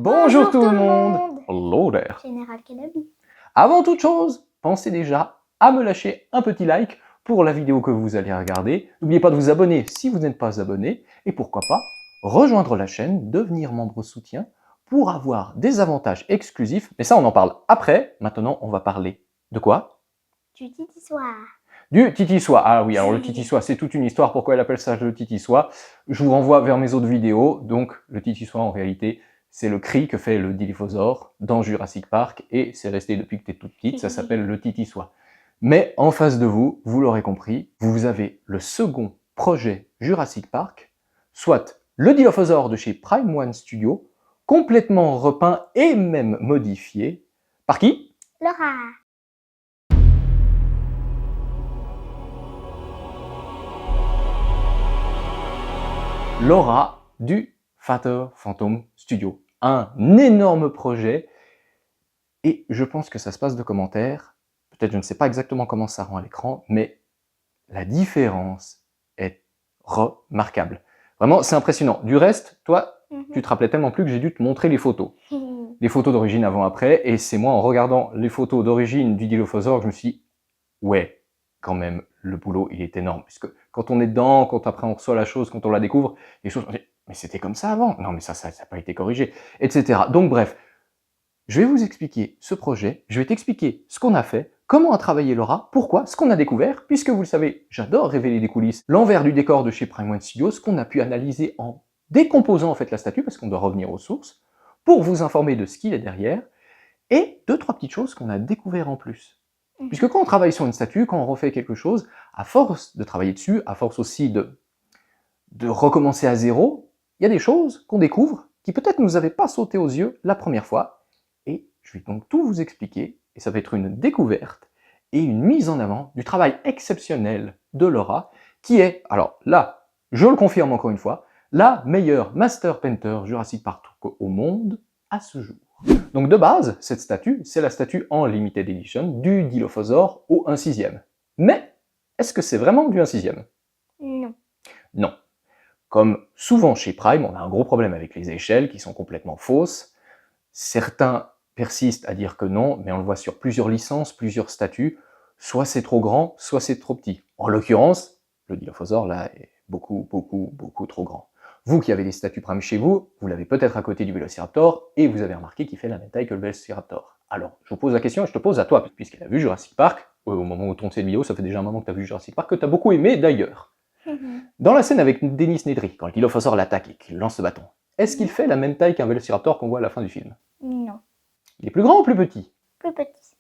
Bonjour tout le monde. Hello there. Général Kenobi. Avant toute chose, pensez déjà à me lâcher un petit like pour la vidéo que vous allez regarder. N'oubliez pas de vous abonner si vous n'êtes pas abonné. Et pourquoi pas, rejoindre la chaîne, devenir membre soutien pour avoir des avantages exclusifs. Mais ça, on en parle après. Maintenant, on va parler de quoi? Du Titi Soir. Du Titi Soie. Ah oui, alors le Titi Soie, c'est toute une histoire. Pourquoi elle appelle ça le Titi Soie? Je vous renvoie vers mes autres vidéos. Donc, le Titi Soie, en réalité, c'est le cri que fait le Dilophosaure dans Jurassic Park, et c'est resté depuis que tu es toute petite, ça s'appelle le Titi Soie. Mais en face de vous, vous l'aurez compris, vous avez le second projet Jurassic Park, soit le Dilophosaure de chez Prime One Studio, complètement repeint et même modifié. Par qui? Laura. Laura du Fatter Phantom Studio. Un énorme projet, et je pense que ça se passe de commentaires. Peut-être je ne sais pas exactement comment ça rend à l'écran, mais la différence est remarquable. Vraiment, c'est impressionnant. Du reste, toi, tu te rappelais tellement plus que j'ai dû te montrer les photos. Les photos d'origine avant-après, et c'est moi en regardant les photos d'origine du Dilophosaure que je me suis dit, ouais, quand même, le boulot, il est énorme. Puisque quand on est dedans, quand après on reçoit la chose, quand on la découvre, les choses, on dit, mais c'était comme ça avant. Non, mais ça n'a pas été corrigé, etc. Donc bref, je vais vous expliquer ce projet, je vais t'expliquer ce qu'on a fait, comment a travaillé Laura, pourquoi, ce qu'on a découvert, puisque vous le savez, j'adore révéler des coulisses, l'envers du décor de chez Prime One Studio, ce qu'on a pu analyser en décomposant en fait la statue, parce qu'on doit revenir aux sources, pour vous informer de ce qu'il est derrière, et 2-3 petites choses qu'on a découvert en plus. Puisque quand on travaille sur une statue, quand on refait quelque chose, à force de travailler dessus, à force aussi de recommencer à zéro, il y a des choses qu'on découvre qui peut-être ne nous avaient pas sauté aux yeux la première fois, et je vais donc tout vous expliquer, et ça va être une découverte et une mise en avant du travail exceptionnel de Laura, qui est, alors là, je le confirme encore une fois, la meilleure Master Painter Jurassic Park au monde à ce jour. Donc de base, cette statue, c'est la statue en Limited Edition du Dilophosaure au 1/6. Mais, est-ce que c'est vraiment du 1/6? Non. Non. Comme souvent chez Prime, on a un gros problème avec les échelles qui sont complètement fausses. Certains persistent à dire que non, mais on le voit sur plusieurs licences, plusieurs statues. Soit c'est trop grand, soit c'est trop petit. En l'occurrence, le Dilophosaure là est beaucoup trop grand. Vous qui avez des statues Prime chez vous, vous l'avez peut-être à côté du Vélociraptor, et vous avez remarqué qu'il fait la même taille que le Vélociraptor. Alors, je vous pose la question et je te pose à toi, puisqu'elle a vu Jurassic Park, au moment où on tourne cette vidéo, ça fait déjà un moment que tu as vu Jurassic Park, que tu as beaucoup aimé d'ailleurs. Dans la scène avec Dennis Nedry, quand le Dilophosaure l'attaque et qu'il lance ce bâton, est-ce qu'il fait la même taille qu'un Vélociraptor qu'on voit à la fin du film? Non. Il est plus grand ou plus petit? Plus petit.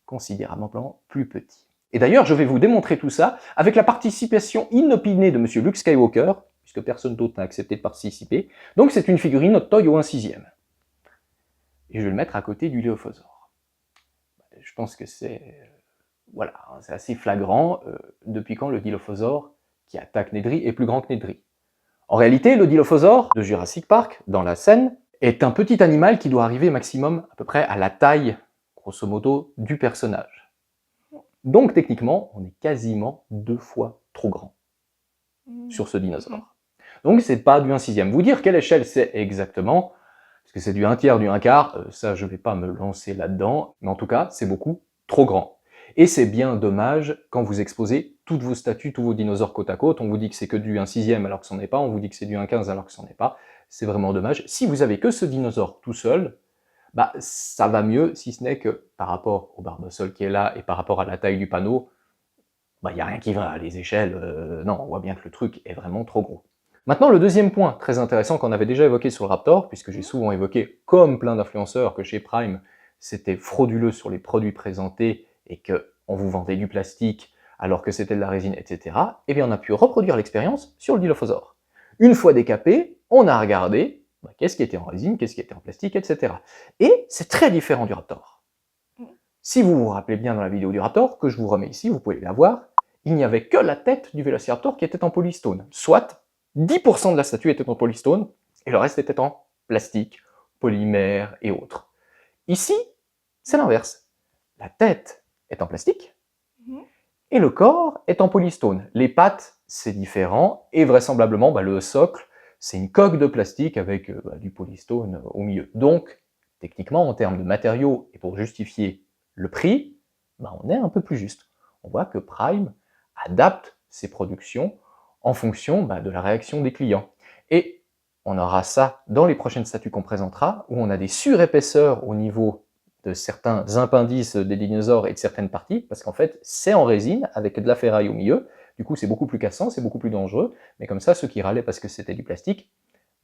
Considérablement plus petit. Et d'ailleurs, je vais vous démontrer tout ça avec la participation inopinée de Monsieur Luke Skywalker, puisque personne d'autre n'a accepté de participer. Donc c'est une figurine Hot Toy au 1/6. Et je vais le mettre à côté du Dilophosaure. Je pense que c'est... voilà, c'est assez flagrant. Depuis quand le Dilophosaure qui attaque Nedry est plus grand que Nedry? En réalité, le Dilophosaure de Jurassic Park, dans la scène, est un petit animal qui doit arriver maximum à peu près à la taille, grosso modo, du personnage. Donc techniquement, on est quasiment 2 fois trop grand sur ce dinosaure. Donc c'est pas du 1/6. Vous dire quelle échelle c'est exactement, parce que c'est du 1/3, du 1/4, ça je vais pas me lancer là-dedans, mais en tout cas, c'est beaucoup trop grand. Et c'est bien dommage quand vous exposez toutes vos statues, tous vos dinosaures côte à côte, on vous dit que c'est que du 1/6 alors que c'en est pas, on vous dit que c'est du 1/15 alors que c'en est pas, c'est vraiment dommage. Si vous avez que ce dinosaure tout seul, bah ça va mieux, si ce n'est que par rapport au Barbasol qui est là et par rapport à la taille du panneau, bah y a rien qui va, les échelles, non, on voit bien que le truc est vraiment trop gros. Maintenant, le deuxième point très intéressant qu'on avait déjà évoqué sur le Raptor, puisque j'ai souvent évoqué, comme plein d'influenceurs, que chez Prime, c'était frauduleux sur les produits présentés et qu'on vous vendait du plastique alors que c'était de la résine, etc. Eh bien, on a pu reproduire l'expérience sur le Dilophosaure. Une fois décapé, on a regardé qu'est-ce qui était en résine, qu'est-ce qui était en plastique, etc. Et c'est très différent du Raptor. Si vous vous rappelez bien dans la vidéo du Raptor, que je vous remets ici, vous pouvez la voir, il n'y avait que la tête du Vélociraptor qui était en polystone, soit 10% de la statue était en polystone, et le reste était en plastique, polymère et autres. Ici, c'est l'inverse. La tête est en plastique, et le corps est en polystone. Les pattes, c'est différent, et vraisemblablement, le socle, c'est une coque de plastique avec du polystone au milieu. Donc, techniquement, en termes de matériaux et pour justifier le prix, on est un peu plus juste. On voit que Prime adapte ses productions en fonction de la réaction des clients. Et on aura ça dans les prochaines statues qu'on présentera, où on a des surépaisseurs au niveau de certains appendices des dinosaures et de certaines parties, parce qu'en fait, c'est en résine avec de la ferraille au milieu. Du coup, c'est beaucoup plus cassant, c'est beaucoup plus dangereux. Mais comme ça, ceux qui râlaient parce que c'était du plastique,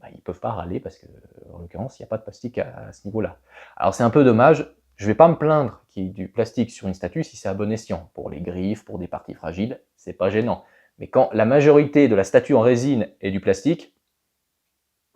ils ne peuvent pas râler parce que, en l'occurrence, il n'y a pas de plastique à ce niveau-là. Alors c'est un peu dommage. Je ne vais pas me plaindre qu'il y ait du plastique sur une statue si c'est à bon escient. Pour les griffes, pour des parties fragiles, c'est pas gênant. Mais quand la majorité de la statue en résine est du plastique,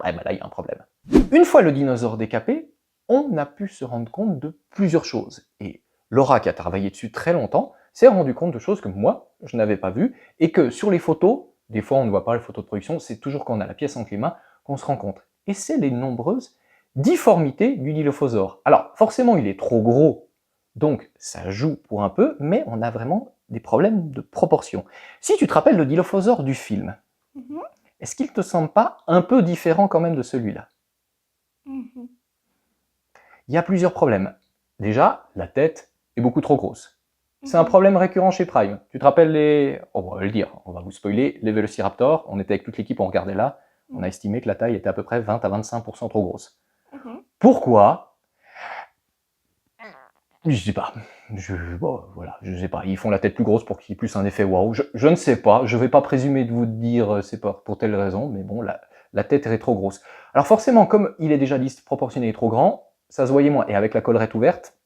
là, il y a un problème. Une fois le dinosaure décapé, on a pu se rendre compte de plusieurs choses. Et Laura, qui a travaillé dessus très longtemps, s'est rendu compte de choses que moi, je n'avais pas vues, et que sur les photos, des fois on ne voit pas les photos de production, c'est toujours quand on a la pièce entre les mains qu'on se rend compte. Et c'est les nombreuses difformités du Dilophosaure. Alors, forcément, il est trop gros, donc ça joue pour un peu, mais on a vraiment des problèmes de proportion. Si tu te rappelles le Dilophosaure du film, est-ce qu'il te semble pas un peu différent quand même de celui-là? Il y a plusieurs problèmes. Déjà, la tête est beaucoup trop grosse. C'est un problème récurrent chez Prime. Tu te rappelles les... On va le dire, on va vous spoiler, les Vélociraptors, on était avec toute l'équipe, on regardait là, on a estimé que la taille était à peu près 20 à 25% trop grosse. Pourquoi? Je sais pas. Je sais pas. Ils font la tête plus grosse pour qu'il y ait plus un effet waouh. Je ne sais pas. Je vais pas présumer de vous dire c'est pas pour telle raison, mais bon, la tête est trop grosse. Alors forcément, comme il est déjà disproportionné et trop grand, ça se voyait moins. Et avec la collerette ouverte,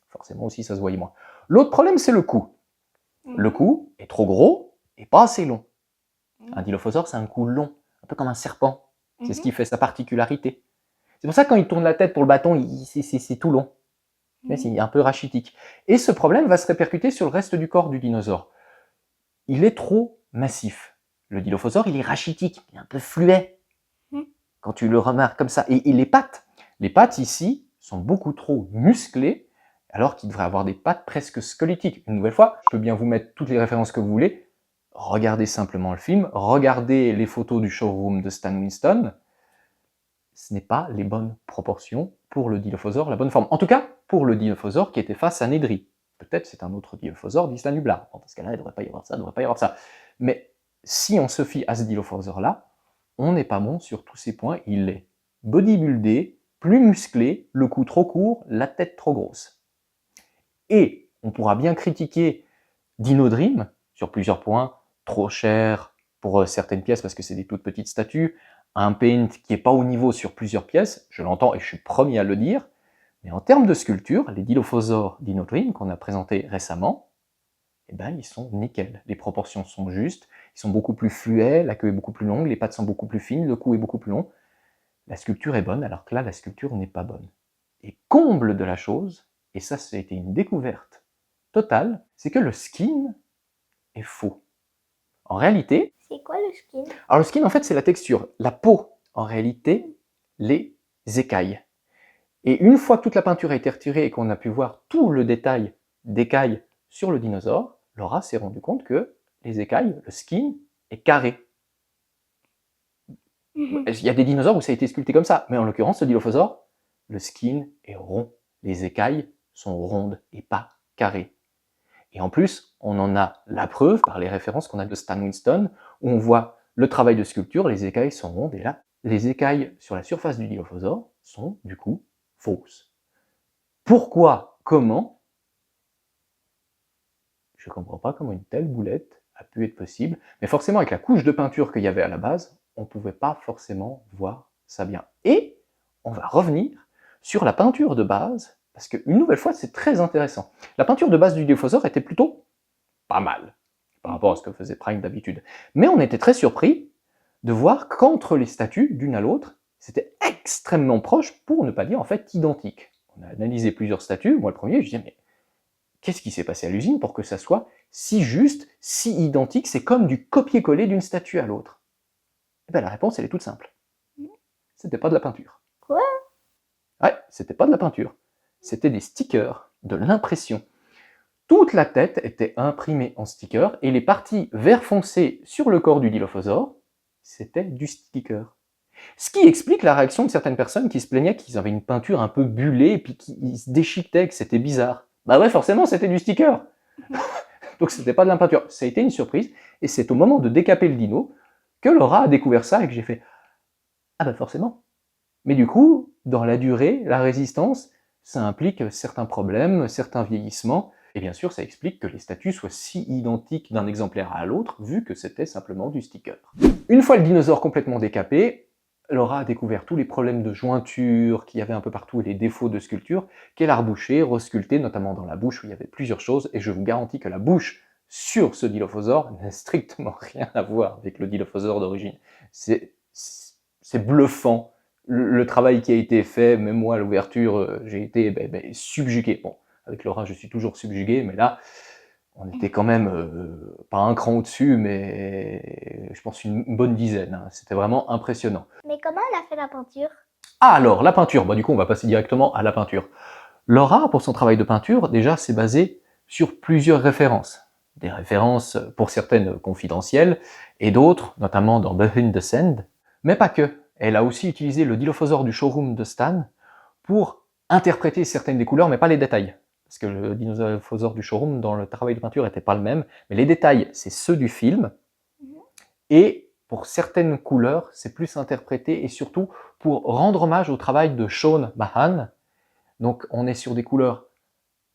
forcément aussi ça se voyait moins. L'autre problème, c'est le cou. Le cou est trop gros et pas assez long. Un Dilophosaure, c'est un cou long, un peu comme un serpent. C'est ce qui fait sa particularité. C'est pour ça que quand il tourne la tête pour le bâton, c'est tout long. Mais c'est un peu rachitique. Et ce problème va se répercuter sur le reste du corps du dinosaure. Il est trop massif. Le Dilophosaure, il est rachitique, il est un peu fluet. Quand tu le remarques comme ça. Et les pattes ici sont beaucoup trop musclées, alors qu'il devrait avoir des pattes presque squelettiques. Une nouvelle fois, je peux bien vous mettre toutes les références que vous voulez. Regardez simplement le film, regardez les photos du showroom de Stan Winston. Ce n'est pas les bonnes proportions pour le Dilophosaure, la bonne forme. En tout cas, pour le Dilophosaure qui était face à Nedry. Peut-être c'est un autre Dilophosaure d'Isla Nublar. Dans ce cas-là, il ne devrait pas y avoir ça, il ne devrait pas y avoir ça. Mais si on se fie à ce Dilophosaure-là, on n'est pas bon sur tous ces points. Il est bodybuildé, plus musclé, le cou trop court, la tête trop grosse. Et on pourra bien critiquer Dino Dream sur plusieurs points, trop cher pour certaines pièces parce que c'est des toutes petites statues, un paint qui n'est pas au niveau sur plusieurs pièces, je l'entends et je suis premier à le dire, mais en termes de sculpture, les Dilophosaures Dino Dream qu'on a présentés récemment, ils sont nickel. Les proportions sont justes, ils sont beaucoup plus fluets, la queue est beaucoup plus longue, les pattes sont beaucoup plus fines, le cou est beaucoup plus long. La sculpture est bonne, alors que là, la sculpture n'est pas bonne. Et comble de la chose, et ça, a été une découverte totale, c'est que le skin est faux. En réalité... C'est quoi le skin? Alors le skin, en fait, c'est la texture. La peau, en réalité, les écailles. Et une fois que toute la peinture a été retirée et qu'on a pu voir tout le détail d'écailles sur le dinosaure, Laura s'est rendu compte que les écailles, le skin, est carré. Il y a des dinosaures où ça a été sculpté comme ça, mais en l'occurrence, ce Dilophosaure, le skin est rond. Les écailles sont rondes et pas carrées. Et en plus, on en a la preuve par les références qu'on a de Stan Winston, où on voit le travail de sculpture, les écailles sont rondes, et là, les écailles sur la surface du Dilophosaure sont, du coup, fausses. Pourquoi? Comment? Je ne comprends pas comment une telle boulette a pu être possible, mais forcément, avec la couche de peinture qu'il y avait à la base, on ne pouvait pas forcément voir ça bien. Et on va revenir sur la peinture de base, parce qu'une nouvelle fois, c'est très intéressant. La peinture de base du Dilophosaure était plutôt pas mal, par rapport à ce que faisait Prime d'habitude. Mais on était très surpris de voir qu'entre les statues, d'une à l'autre, c'était extrêmement proche, pour ne pas dire en fait identique. On a analysé plusieurs statues, moi le premier, je disais, mais qu'est-ce qui s'est passé à l'usine pour que ça soit si juste, si identique, c'est comme du copier-coller d'une statue à l'autre? La réponse, elle est toute simple. C'était pas de la peinture. Quoi? Ouais, c'était pas de la peinture. C'était des stickers, de l'impression. Toute la tête était imprimée en sticker et les parties vert foncé sur le corps du Dilophosaure, c'était du sticker. Ce qui explique la réaction de certaines personnes qui se plaignaient qu'ils avaient une peinture un peu bullée et puis qui se déchiquetaient, que c'était bizarre. Bah ouais, forcément, c'était du sticker. Donc c'était pas de la peinture. Ça a été une surprise, et c'est au moment de décaper le dino que Laura a découvert ça et que j'ai fait « Ah bah forcément ». Mais du coup, dans la durée, la résistance, ça implique certains problèmes, certains vieillissements, et bien sûr ça explique que les statues soient si identiques d'un exemplaire à l'autre, vu que c'était simplement du sticker. Une fois le dinosaure complètement décapé, Laura a découvert tous les problèmes de jointure qu'il y avait un peu partout et les défauts de sculpture, qu'elle a rebouché, resculpté, notamment dans la bouche où il y avait plusieurs choses, et je vous garantis que la bouche sur ce Dilophosaure n'a strictement rien à voir avec le Dilophosaure d'origine. C'est bluffant, le travail qui a été fait, même moi à l'ouverture, j'ai été subjugué. Bon, avec Laura je suis toujours subjugué, mais là, on était quand même, pas un cran au-dessus, mais je pense une bonne dizaine, hein. C'était vraiment impressionnant. Mais comment elle a fait la peinture? Ah alors, la peinture, bah du coup on va passer directement à la peinture. Laura, pour son travail de peinture, déjà s'est basée sur plusieurs références. Des références pour certaines confidentielles, et d'autres, notamment dans Behind the Sand, mais pas que. Elle a aussi utilisé le Dilophosaure du showroom de Stan pour interpréter certaines des couleurs, mais pas les détails. Parce que le Dilophosaure du showroom, dans le travail de peinture, n'était pas le même. Mais les détails, c'est ceux du film. Et pour certaines couleurs, c'est plus interprété, et surtout pour rendre hommage au travail de Sean Mahan. Donc on est sur des couleurs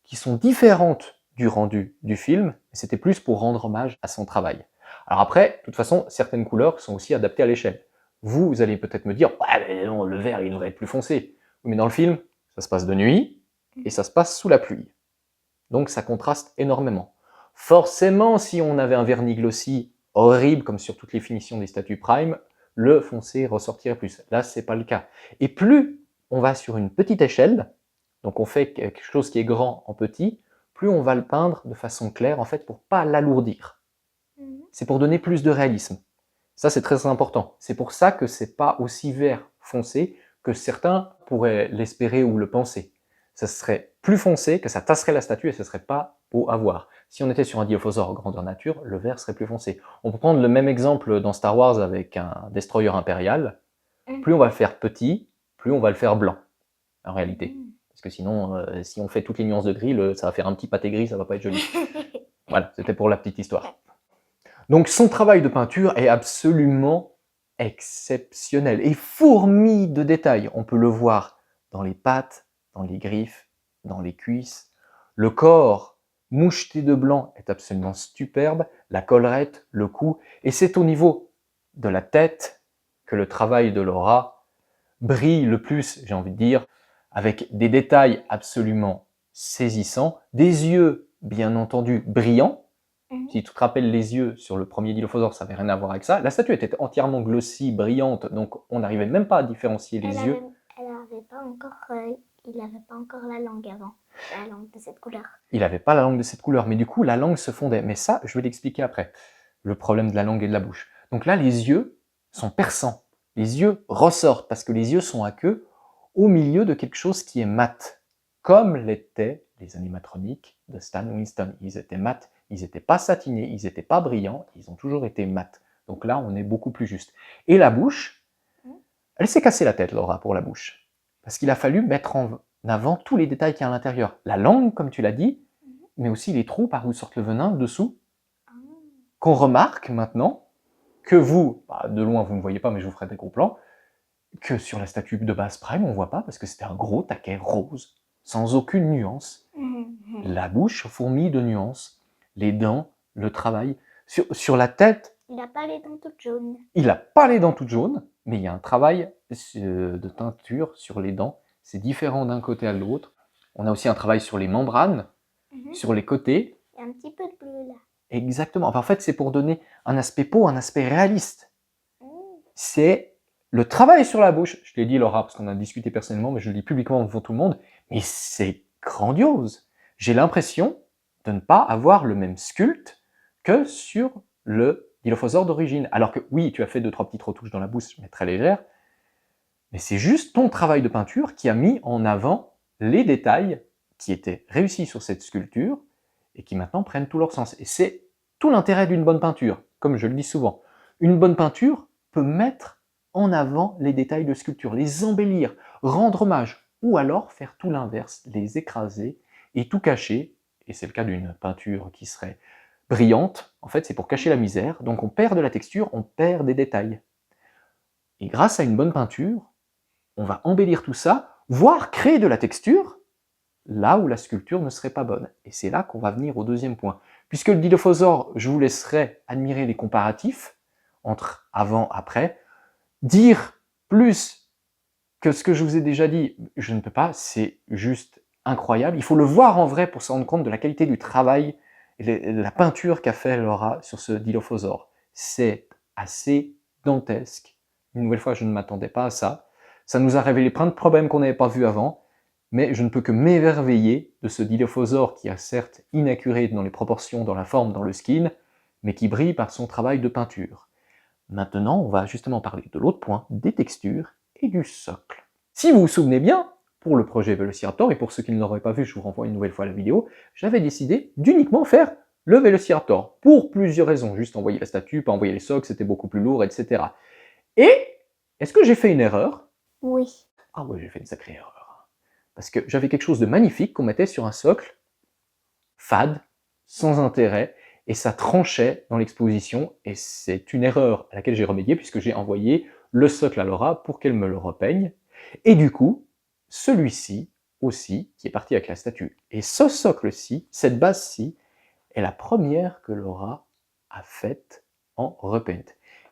qui sont différentes du rendu du film, mais c'était plus pour rendre hommage à son travail. Alors après, de toute façon, certaines couleurs sont aussi adaptées à l'échelle. Vous allez peut-être me dire « Ouais, mais non, le vert, il devrait être plus foncé ». Mais dans le film, ça se passe de nuit, et ça se passe sous la pluie. Donc ça contraste énormément. Forcément, si on avait un vernis glossy horrible, comme sur toutes les finitions des statues Prime, le foncé ressortirait plus. Là, c'est pas le cas. Et plus on va sur une petite échelle, donc on fait quelque chose qui est grand en petit, plus on va le peindre de façon claire, en fait, pour pas l'alourdir. C'est pour donner plus de réalisme. Ça, c'est très important. C'est pour ça que c'est pas aussi vert foncé que certains pourraient l'espérer ou le penser. Ça serait plus foncé, que ça tasserait la statue et ce serait pas beau à voir. Si on était sur un Dilophosaure grandeur nature, le vert serait plus foncé. On peut prendre le même exemple dans Star Wars avec un Destroyer impérial. Plus on va le faire petit, plus on va le faire blanc, en réalité. Parce que sinon, si on fait toutes les nuances de gris, ça va faire un petit pâté gris, ça va pas être joli. Voilà, c'était pour la petite histoire. Donc son travail de peinture est absolument exceptionnel et fourmi de détails. On peut le voir dans les pattes, dans les griffes, dans les cuisses. Le corps moucheté de blanc est absolument superbe, la collerette, le cou, et c'est au niveau de la tête que le travail de Laura brille le plus, j'ai envie de dire, avec des détails absolument saisissants, des yeux bien entendu brillants. Si tu te rappelles les yeux sur le premier Dilophosaure, ça n'avait rien à voir avec ça. La statue était entièrement glossy, brillante, donc on n'arrivait même pas à différencier les yeux. Il n'avait pas encore la langue avant, la langue de cette couleur. Il n'avait pas la langue de cette couleur, mais du coup la langue se fondait. Mais ça, je vais l'expliquer après, le problème de la langue et de la bouche. Donc là, les yeux sont perçants. Les yeux ressortent, parce que les yeux sont à queue au milieu de quelque chose qui est mat, comme l'étaient les animatroniques de Stan Winston. Ils étaient mat. Ils n'étaient pas satinés, ils n'étaient pas brillants, ils ont toujours été mat. Donc là, on est beaucoup plus juste. Et la bouche, elle s'est cassée la tête, Laura, pour la bouche. Parce qu'il a fallu mettre en avant tous les détails qu'il y a à l'intérieur. La langue, comme tu l'as dit, mais aussi les trous par où sort le venin dessous, qu'on remarque maintenant, que vous, de loin vous ne voyez pas, mais je vous ferai des gros plans, que sur la statue de base Prime, on ne voit pas, parce que c'était un gros taquet rose, sans aucune nuance. La bouche fourmille de nuances. Les dents, le travail. Sur la tête... Il n'a pas les dents toutes jaunes. Il n'a pas les dents toutes jaunes, mais il y a un travail de teinture sur les dents. C'est différent d'un côté à l'autre. On a aussi un travail sur les membranes, sur les côtés. Il y a un petit peu de bleu là. Exactement. Enfin, en fait, c'est pour donner un aspect peau, un aspect réaliste. C'est le travail sur la bouche. Je l'ai dit, Laura, parce qu'on a discuté personnellement, mais je le dis publiquement devant tout le monde. Mais c'est grandiose. J'ai l'impression de ne pas avoir le même sculpte que sur le Dilophosaure d'origine. Alors que oui, tu as fait 2-3 petites retouches dans la bouche, mais très légères, mais c'est juste ton travail de peinture qui a mis en avant les détails qui étaient réussis sur cette sculpture et qui maintenant prennent tout leur sens. Et c'est tout l'intérêt d'une bonne peinture, comme je le dis souvent. Une bonne peinture peut mettre en avant les détails de sculpture, les embellir, rendre hommage, ou alors faire tout l'inverse, les écraser et tout cacher, et c'est le cas d'une peinture qui serait brillante, en fait c'est pour cacher la misère, donc on perd de la texture, on perd des détails. Et grâce à une bonne peinture, on va embellir tout ça, voire créer de la texture, là où la sculpture ne serait pas bonne. Et c'est là qu'on va venir au deuxième point. Puisque le Dilophosaure, je vous laisserai admirer les comparatifs entre avant, après. Dire plus que ce que je vous ai déjà dit, je ne peux pas, c'est juste incroyable. Il faut le voir en vrai pour se rendre compte de la qualité du travail et de la peinture qu'a fait Laura sur ce Dilophosaure. C'est assez dantesque. Une nouvelle fois, je ne m'attendais pas à ça. Ça nous a révélé plein de problèmes qu'on n'avait pas vus avant. Mais je ne peux que m'émerveiller de ce Dilophosaure qui est certes inaccuré dans les proportions, dans la forme, dans le skin, mais qui brille par son travail de peinture. Maintenant, on va justement parler de l'autre point, des textures et du socle. Si vous vous souvenez bien, pour le projet Velociraptor, et pour ceux qui ne l'auraient pas vu, je vous renvoie une nouvelle fois la vidéo, j'avais décidé d'uniquement faire le Velociraptor, pour plusieurs raisons. Juste envoyer la statue, pas envoyer les socles, c'était beaucoup plus lourd, etc. Et, est-ce que j'ai fait une erreur? Oui. Ah ouais, j'ai fait une sacrée erreur. Parce que j'avais quelque chose de magnifique qu'on mettait sur un socle, fade, sans intérêt, et ça tranchait dans l'exposition, et c'est une erreur à laquelle j'ai remédié, puisque j'ai envoyé le socle à Laura pour qu'elle me le repeigne, et du coup, celui-ci aussi, qui est parti avec la statue. Et ce socle-ci, cette base-ci, est la première que Laura a faite en repaint.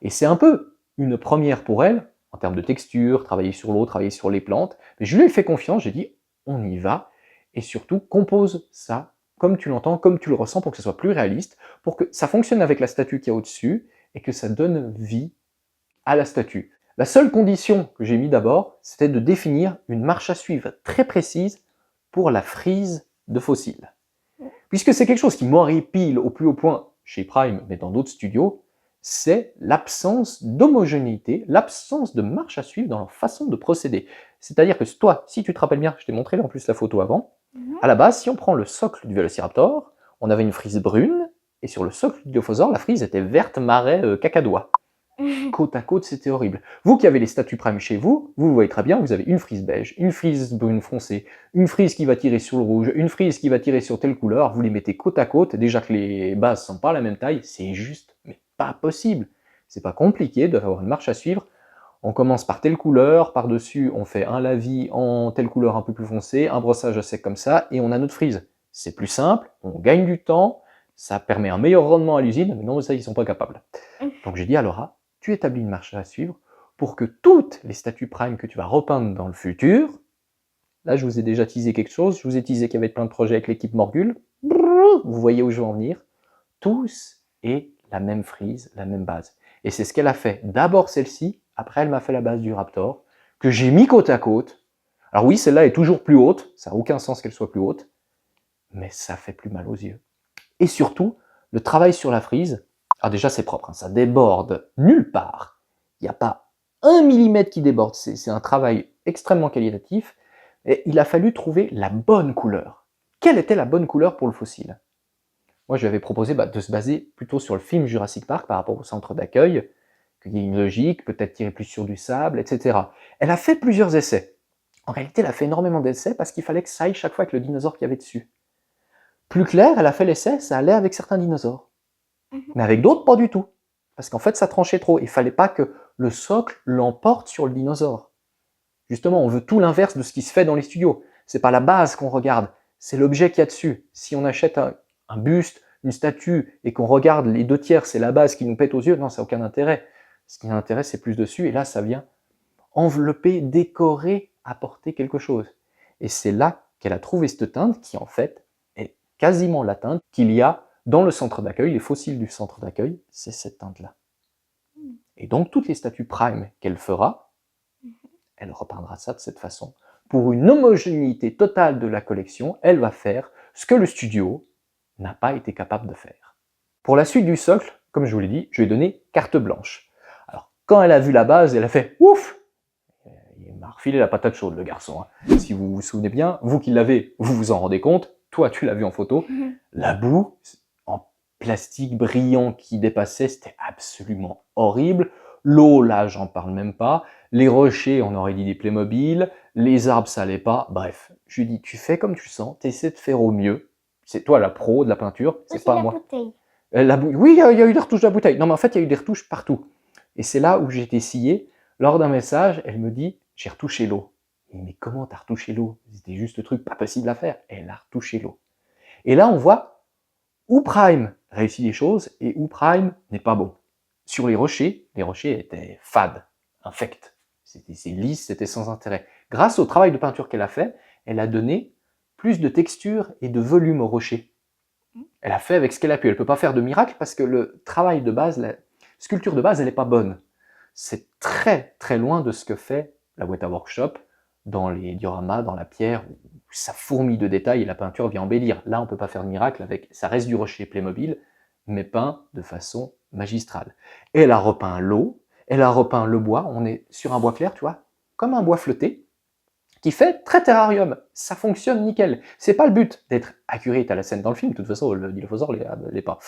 Et c'est un peu une première pour elle, en termes de texture, travailler sur l'eau, travailler sur les plantes, mais je lui ai fait confiance, j'ai dit, on y va, et surtout, compose ça comme tu l'entends, comme tu le ressens, pour que ce soit plus réaliste, pour que ça fonctionne avec la statue qui est au-dessus, et que ça donne vie à la statue. La seule condition que j'ai mis d'abord, c'était de définir une marche à suivre très précise pour la frise de fossiles. Puisque c'est quelque chose qui m'horripile au plus haut point chez Prime, mais dans d'autres studios, c'est l'absence d'homogénéité, l'absence de marche à suivre dans leur façon de procéder. C'est-à-dire que toi, si tu te rappelles bien, je t'ai montré en plus la photo avant, à la base, si on prend le socle du Velociraptor, on avait une frise brune, et sur le socle du Dilophosaure, la frise était verte marais cacadois. Côte à côte, c'était horrible. Vous qui avez les statues Prime chez vous, vous voyez très bien, vous avez une frise beige, une frise brune foncée, une frise qui va tirer sur le rouge, une frise qui va tirer sur telle couleur, vous les mettez côte à côte, déjà que les bases sont pas la même taille, c'est juste, mais pas possible. C'est pas compliqué d'avoir une marche à suivre. On commence par telle couleur, par-dessus on fait un lavis en telle couleur un peu plus foncée, un brossage à sec comme ça, et on a notre frise. C'est plus simple, on gagne du temps, ça permet un meilleur rendement à l'usine, mais non, ça ils sont pas capables. Donc j'ai dit à Laura, tu établis une marche à suivre pour que toutes les statues Prime que tu vas repeindre dans le futur, là je vous ai déjà teasé quelque chose, je vous ai teasé qu'il y avait plein de projets avec l'équipe Morgul, vous voyez où je veux en venir, tous aient la même frise, la même base. Et c'est ce qu'elle a fait. D'abord celle-ci, après elle m'a fait la base du Raptor, que j'ai mis côte à côte. Alors oui, celle-là est toujours plus haute, ça n'a aucun sens qu'elle soit plus haute, mais ça fait plus mal aux yeux. Et surtout, le travail sur la frise, alors déjà c'est propre, hein, ça déborde nulle part. Il n'y a pas 1 millimètre qui déborde, c'est un travail extrêmement qualitatif. Et il a fallu trouver la bonne couleur. Quelle était la bonne couleur pour le fossile? Moi je lui avais proposé de se baser plutôt sur le film Jurassic Park par rapport au centre d'accueil, qu'il y ait une logique, peut-être tirer plus sur du sable, etc. Elle a fait plusieurs essais. En réalité, elle a fait énormément d'essais parce qu'il fallait que ça aille chaque fois avec le dinosaure qu'il y avait dessus. Plus clair, elle a fait l'essai, ça allait avec certains dinosaures. Mais avec d'autres, pas du tout. Parce qu'en fait, ça tranchait trop. Il fallait pas que le socle l'emporte sur le dinosaure. Justement, on veut tout l'inverse de ce qui se fait dans les studios. C'est pas la base qu'on regarde, c'est l'objet qu'il y a dessus. Si on achète un buste, une statue, et qu'on regarde les 2/3, c'est la base qui nous pète aux yeux, non, ça n'a aucun intérêt. Ce qui a intérêt, c'est plus dessus, et là, ça vient envelopper, décorer, apporter quelque chose. Et c'est là qu'elle a trouvé cette teinte qui, en fait, est quasiment la teinte qu'il y a dans le centre d'accueil, les fossiles du centre d'accueil, c'est cette teinte-là. Et donc, toutes les statues Prime qu'elle fera, elle repeindra ça de cette façon. Pour une homogénéité totale de la collection, elle va faire ce que le studio n'a pas été capable de faire. Pour la suite du socle, comme je vous l'ai dit, je lui ai donné carte blanche. Alors, quand elle a vu la base, elle a fait « Ouf !» Il m'a refilé la patate chaude, le garçon. Si vous vous souvenez bien, vous qui l'avez, vous vous en rendez compte, toi tu l'as vu en photo, la boue en plastique brillant qui dépassait, c'était absolument horrible. L'eau, là, j'en parle même pas. Les rochers, on aurait dit des Playmobil. Les arbres, ça allait pas. Bref, je lui dis, tu fais comme tu sens, tu essaies de faire au mieux. C'est toi la pro de la peinture, c'est Aussi pas la moi. bouteille. Oui, il y a eu des retouches de la bouteille. Non, mais en fait, il y a eu des retouches partout. Et c'est là où j'ai été scié. Lors d'un message, elle me dit, j'ai retouché l'eau. Mais comment t'as retouché l'eau? C'était juste le truc pas possible à faire. Elle a retouché l'eau. Et là, on voit où Prime réussit des choses et où Prime n'est pas bon. Sur les rochers étaient fades, infects. C'est lisse, c'était sans intérêt. Grâce au travail de peinture qu'elle a fait, elle a donné plus de texture et de volume aux rochers. Elle a fait avec ce qu'elle a pu. Elle ne peut pas faire de miracle parce que le travail de base, la sculpture de base, elle n'est pas bonne. C'est très très loin de ce que fait la Weta Workshop dans les dioramas, dans la pierre, où ça fourmille de détails et la peinture vient embellir. Là, on ne peut pas faire de miracle avec, ça reste du rocher Playmobil, mais peint de façon magistrale. Et elle a repeint l'eau, elle a repeint le bois, on est sur un bois clair, tu vois, comme un bois flotté, qui fait très terrarium. Ça fonctionne nickel. C'est pas le but d'être accurate à la scène dans le film, de toute façon, le dilophosaure l'est pas.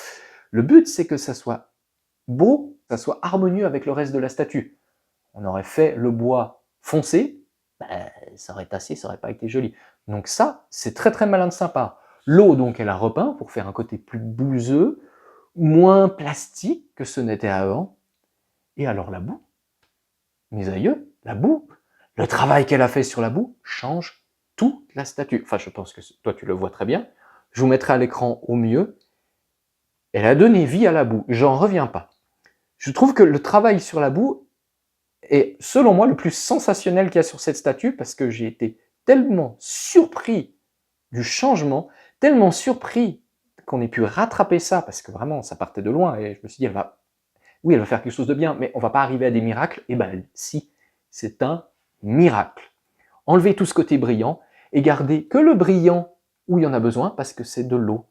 Le but, c'est que ça soit beau, ça soit harmonieux avec le reste de la statue. On aurait fait le bois foncé, ben, ça aurait tassé, ça aurait pas été joli. Donc ça, c'est très très malin de sa part. L'eau, donc, elle a repeint pour faire un côté plus bouseux, moins plastique que ce n'était avant. Et alors la boue, mes aïeux, la boue, le travail qu'elle a fait sur la boue change toute la statue. Enfin, je pense que toi, tu le vois très bien. Je vous mettrai à l'écran au mieux. Elle a donné vie à la boue. J'en reviens pas. Je trouve que le travail sur la boue est, selon moi, le plus sensationnel qu'il y a sur cette statue parce que j'ai été tellement surpris du changement, tellement surpris qu'on ait pu rattraper ça parce que vraiment, ça partait de loin et je me suis dit, elle va faire quelque chose de bien, mais on va pas arriver à des miracles. Et ben, si, c'est un miracle. Enlever tout ce côté brillant et garder que le brillant où il y en a besoin parce que c'est de l'eau.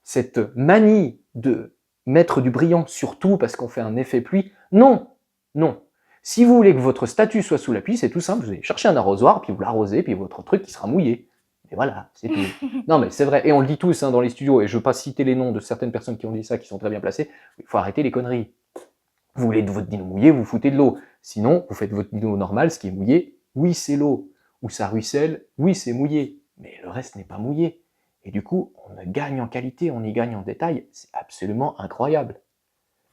Cette manie de mettre du brillant sur tout parce qu'on fait un effet pluie, non, non. Si vous voulez que votre statue soit sous la pluie, c'est tout simple, vous allez chercher un arrosoir, puis vous l'arrosez, puis votre truc qui sera mouillé. Et voilà, c'est tout. Non mais c'est vrai, et on le dit tous dans les studios, et je ne veux pas citer les noms de certaines personnes qui ont dit ça, qui sont très bien placées, il faut arrêter les conneries. Vous voulez de votre dino mouillé, vous foutez de l'eau. Sinon, vous faites votre dino normal, ce qui est mouillé, oui c'est l'eau. Ou ça ruisselle, oui c'est mouillé. Mais le reste n'est pas mouillé. Et du coup, on gagne en qualité, on y gagne en détail, c'est absolument incroyable.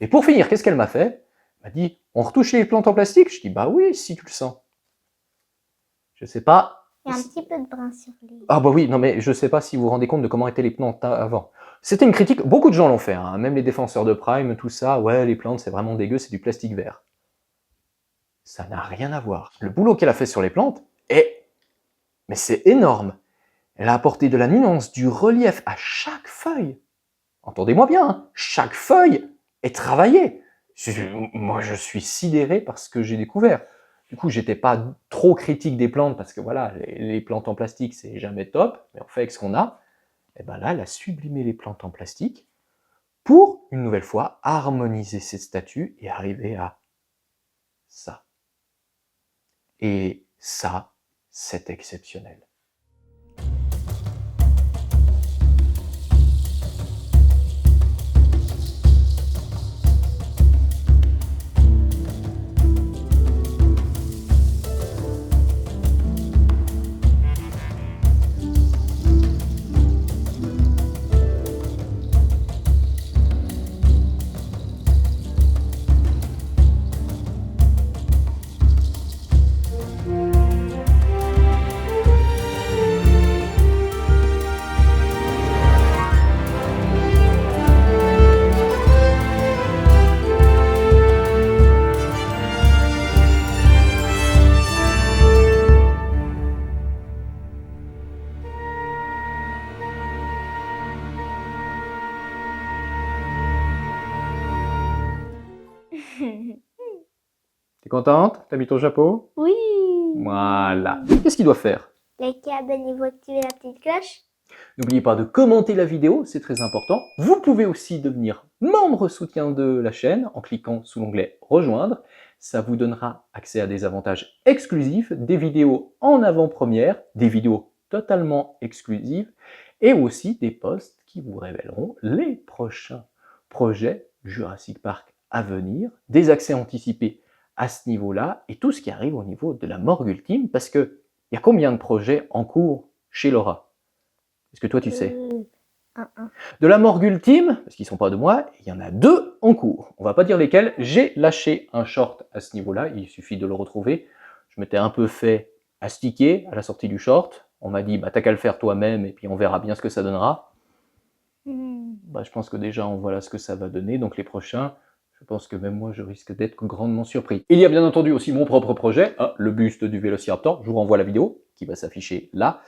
Et pour finir, qu'est-ce qu'elle m'a fait? Elle m'a dit, on retouche les plantes en plastique? Je dis, bah oui, si tu le sens. Je sais pas. Il y a un petit peu de brun sur les... Ah bah oui, non mais je sais pas si vous vous rendez compte de comment étaient les plantes avant. C'était une critique, beaucoup de gens l'ont fait, hein, même les défenseurs de Prime, tout ça, ouais, les plantes c'est vraiment dégueu, c'est du plastique vert. Ça n'a rien à voir. Le boulot qu'elle a fait sur les plantes est... Mais c'est énorme. Elle a apporté de la nuance, du relief à chaque feuille. Entendez-moi bien, hein, chaque feuille est travaillée. Moi, je suis sidéré par ce que j'ai découvert. Du coup, j'étais pas trop critique des plantes parce que voilà, les plantes en plastique, c'est jamais top, mais on fait avec ce qu'on a. Et ben là, elle a sublimé les plantes en plastique pour, une nouvelle fois, harmoniser cette statue et arriver à ça. Et ça, c'est exceptionnel. T'es contente? T'as mis ton chapeau? Oui. Voilà. Qu'est-ce qu'il doit faire? Likez, abonnez-vous, activez la petite cloche. N'oubliez pas de commenter la vidéo, c'est très important. Vous pouvez aussi devenir membre soutien de la chaîne en cliquant sous l'onglet Rejoindre. Ça vous donnera accès à des avantages exclusifs, des vidéos en avant-première, des vidéos totalement exclusives et aussi des posts qui vous révéleront les prochains projets Jurassic Park à venir, des accès anticipés à ce niveau-là, et tout ce qui arrive au niveau de la morgue ultime, parce qu'il y a combien de projets en cours chez Laura? Est-ce que toi tu sais? Un. De la morgue ultime, parce qu'ils ne sont pas de moi, il y en a 2 en cours. On va pas dire lesquels. J'ai lâché un short à ce niveau-là, il suffit de le retrouver. Je m'étais un peu fait astiquer à la sortie du short. On m'a dit, bah, t'as qu'à le faire toi-même et puis on verra bien ce que ça donnera. Bah, je pense que déjà on voit là ce que ça va donner, donc les prochains, je pense que même moi je risque d'être grandement surpris. Il y a bien entendu aussi mon propre projet, le buste du Vélociraptor, je vous renvoie la vidéo qui va s'afficher là.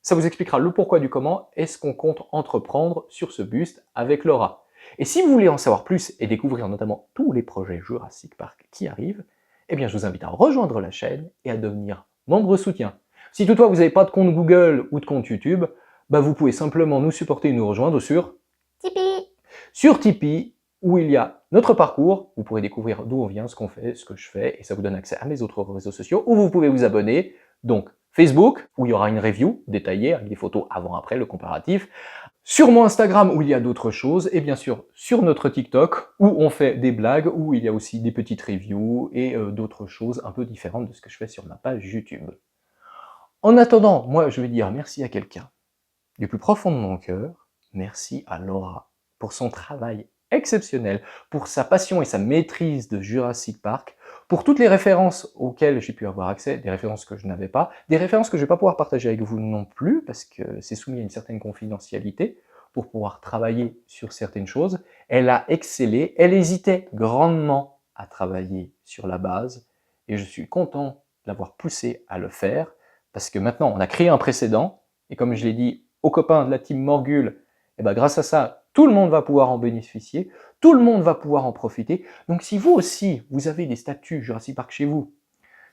Ça vous expliquera le pourquoi du comment et ce qu'on compte entreprendre sur ce buste avec Laura. Et si vous voulez en savoir plus et découvrir notamment tous les projets Jurassic Park qui arrivent, eh bien je vous invite à rejoindre la chaîne et à devenir membre soutien. Si toutefois vous n'avez pas de compte Google ou de compte YouTube, bah vous pouvez simplement nous supporter et nous rejoindre sur Tipeee, où il y a notre parcours, vous pourrez découvrir d'où on vient, ce qu'on fait, ce que je fais, et ça vous donne accès à mes autres réseaux sociaux, où vous pouvez vous abonner, donc Facebook, où il y aura une review détaillée, avec des photos avant-après, le comparatif, sur mon Instagram, où il y a d'autres choses, et bien sûr sur notre TikTok, où on fait des blagues, où il y a aussi des petites reviews, et d'autres choses un peu différentes de ce que je fais sur ma page YouTube. En attendant, moi je vais dire merci à quelqu'un, du plus profond de mon cœur, merci à Laura pour son travail exceptionnel, pour sa passion et sa maîtrise de Jurassic Park, pour toutes les références auxquelles j'ai pu avoir accès, des références que je n'avais pas, des références que je ne vais pas pouvoir partager avec vous non plus, parce que c'est soumis à une certaine confidentialité, pour pouvoir travailler sur certaines choses. Elle a excellé, elle hésitait grandement à travailler sur la base, et je suis content de l'avoir poussée à le faire, parce que maintenant on a créé un précédent, et comme je l'ai dit aux copains de la team Morgul, et ben grâce à ça, tout le monde va pouvoir en bénéficier, tout le monde va pouvoir en profiter. Donc si vous aussi, vous avez des statues Jurassic Park chez vous,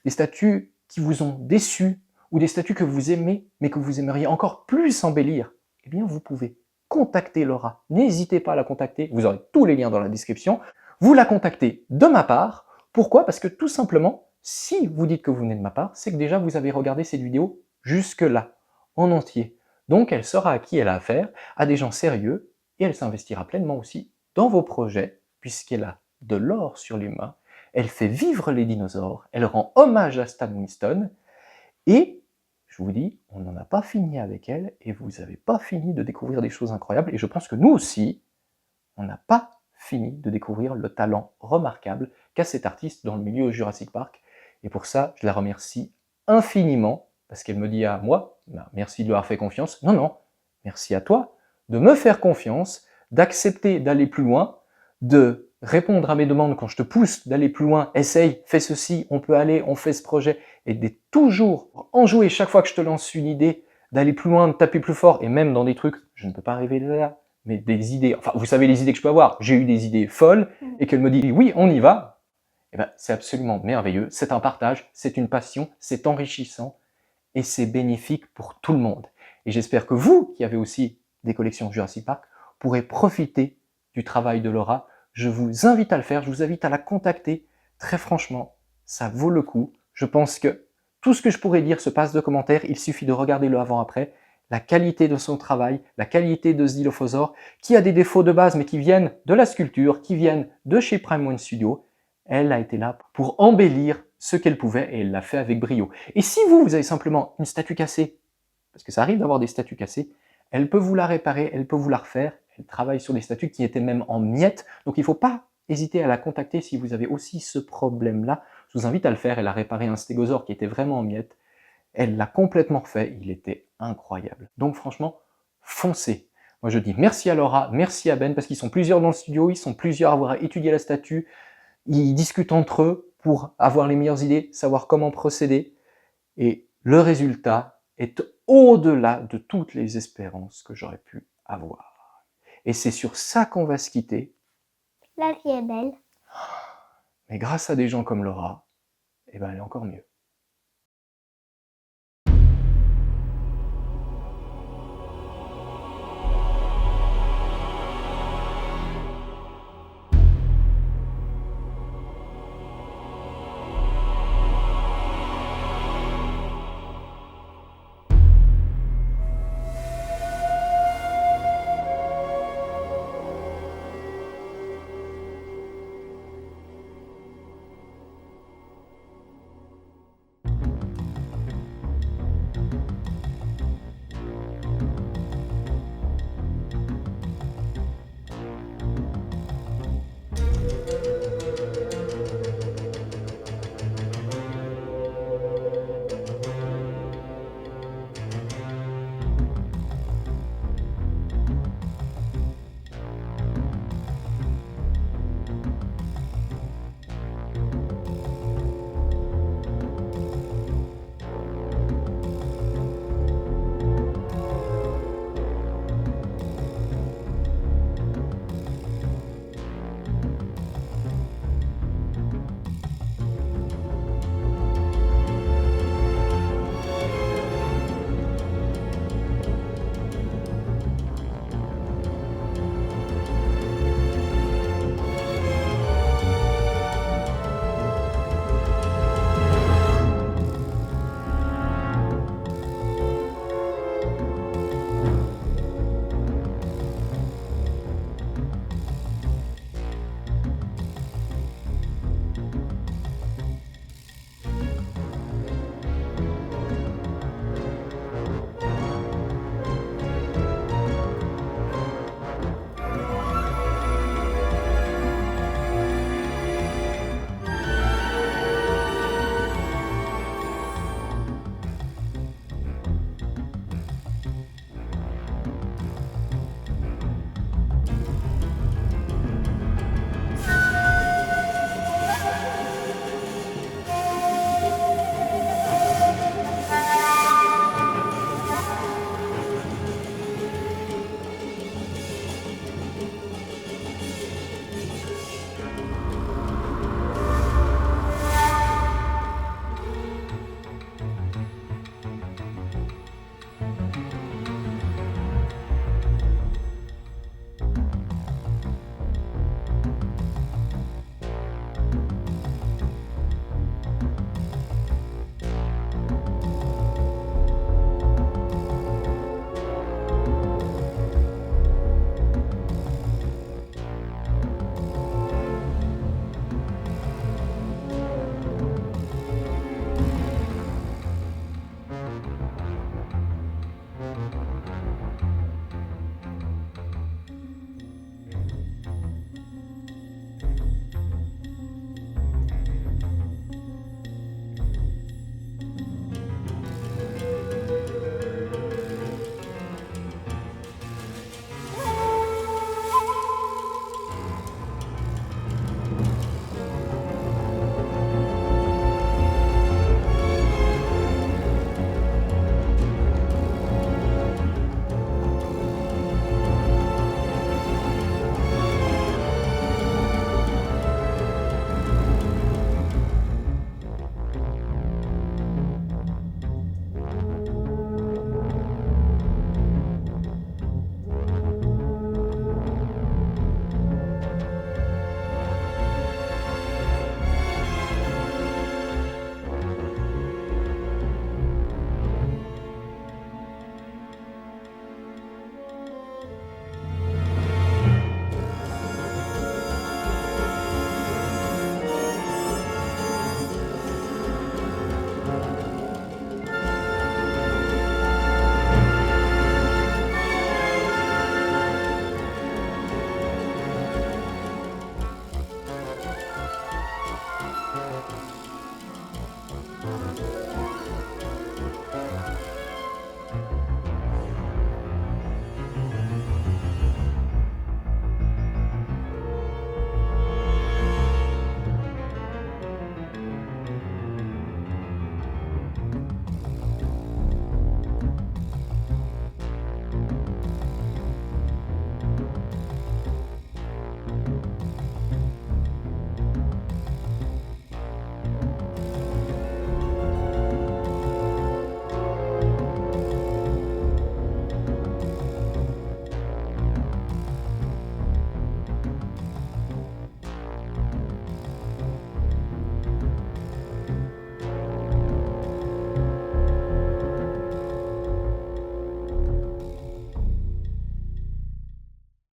des statues qui vous ont déçu, ou des statues que vous aimez, mais que vous aimeriez encore plus embellir, eh bien vous pouvez contacter Laura. N'hésitez pas à la contacter, vous aurez tous les liens dans la description. Vous la contactez de ma part. Pourquoi? Parce que tout simplement, si vous dites que vous venez de ma part, c'est que déjà vous avez regardé cette vidéo jusque-là, en entier. Donc elle saura à qui elle a affaire, à des gens sérieux, et elle s'investira pleinement aussi dans vos projets, puisqu'elle a de l'or sur les mains, elle fait vivre les dinosaures, elle rend hommage à Stan Winston, et je vous dis, on n'en a pas fini avec elle, et vous n'avez pas fini de découvrir des choses incroyables, et je pense que nous aussi, on n'a pas fini de découvrir le talent remarquable qu'a cet artiste dans le milieu Jurassic Park, et pour ça, je la remercie infiniment, parce qu'elle me dit à moi, ben, merci de lui avoir fait confiance. Non, non, merci à toi de me faire confiance, d'accepter d'aller plus loin, de répondre à mes demandes quand je te pousse d'aller plus loin, essaye, fais ceci, on peut aller, on fait ce projet, et d'être toujours enjoué chaque fois que je te lance une idée, d'aller plus loin, de taper plus fort, et même dans des trucs, je ne peux pas arriver là, mais des idées, enfin vous savez les idées que je peux avoir, j'ai eu des idées folles, et qu'elle me dit oui, on y va, eh ben, c'est absolument merveilleux, c'est un partage, c'est une passion, c'est enrichissant, et c'est bénéfique pour tout le monde. Et j'espère que vous, qui avez aussi des collections Jurassic Park, pourrez profiter du travail de Laura. Je vous invite à le faire, je vous invite à la contacter. Très franchement, ça vaut le coup. Je pense que tout ce que je pourrais dire se passe de commentaires, il suffit de regarder le avant-après. La qualité de son travail, la qualité de ce Dilophosaure, qui a des défauts de base, mais qui viennent de la sculpture, qui viennent de chez Prime One Studio. Elle a été là pour embellir ce qu'elle pouvait et elle l'a fait avec brio. Et si vous, vous avez simplement une statue cassée, parce que ça arrive d'avoir des statues cassées, elle peut vous la réparer, elle peut vous la refaire. Elle travaille sur des statues qui étaient même en miettes, donc il ne faut pas hésiter à la contacter si vous avez aussi ce problème-là. Je vous invite à le faire. Elle a réparé un stégosaure qui était vraiment en miettes. Elle l'a complètement refait, il était incroyable. Donc franchement, foncez. Moi je dis merci à Laura, merci à Ben, parce qu'ils sont plusieurs dans le studio, ils sont plusieurs à avoir étudié la statue, ils discutent entre eux pour avoir les meilleures idées, savoir comment procéder, et le résultat est au-delà de toutes les espérances que j'aurais pu avoir. Et c'est sur ça qu'on va se quitter. La vie est belle. Mais grâce à des gens comme Laura, eh ben elle est encore mieux.